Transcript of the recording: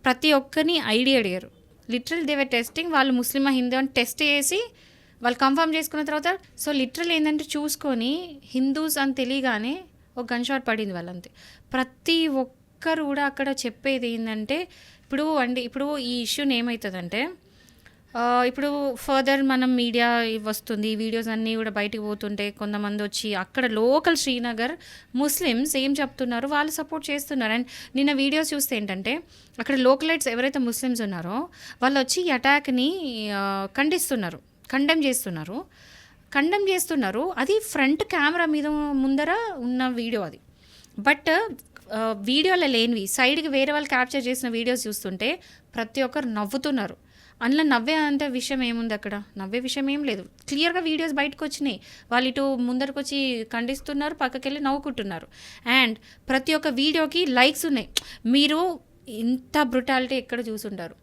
ప్రతి ఒక్కరిని ఐడి అడిగారు. Literal they were testing. వాళ్ళు ముస్లిమా హిందూ అని టెస్ట్ చేసి వాళ్ళు కన్ఫర్మ్ చేసుకున్న తర్వాత సో లిటరల్ ఏంటంటే చూసుకొని హిందూస్ అని తెలియగానే ఒక గన్ షాట్ పడింది వాళ్ళంతే. ప్రతి ఒక్కరు కూడా అక్కడ చెప్పేది ఏంటంటే ఇప్పుడు ఈ ఇష్యూని ఏమవుతుందంటే ఇప్పుడు ఫర్దర్ మనం మీడియా వస్తుంది, వీడియోస్ అన్నీ కూడా బయటికి పోతుంటే కొంతమంది వచ్చి అక్కడ లోకల్ శ్రీనగర్ ముస్లిమ్స్ ఏం చెప్తున్నారు, వాళ్ళు సపోర్ట్ చేస్తున్నారు. అండ్ నిన్న వీడియోస్ చూస్తే ఏంటంటే అక్కడ లోకలైట్స్ ఎవరైతే ముస్లిమ్స్ ఉన్నారో వాళ్ళు వచ్చి ఈ అటాక్ని కండెమ్ చేస్తున్నారు. అది ఫ్రంట్ కెమెరా మీద ముందర ఉన్న వీడియో అది. బట్ వీడియోలో లేనివి సైడ్కి వేరే వాళ్ళు క్యాప్చర్ చేసిన వీడియోస్ చూస్తుంటే ప్రతి ఒక్కరు నవ్వుతున్నారు. అందులో నవ్వే అంత విషయం ఏముంది, అక్కడ నవ్వే విషయం ఏం లేదు. క్లియర్గా వీడియోస్ బయటకు వచ్చినాయి. వాళ్ళు ఇటు ముందరకు వచ్చి ఖండిస్తున్నారు, పక్కకెళ్ళి నవ్వుకుంటున్నారు. అండ్ ప్రతి ఒక్క వీడియోకి లైక్స్ ఉన్నాయి. మీరు ఇంత బ్రుటాలిటీ ఎక్కడ చూసుంటారు?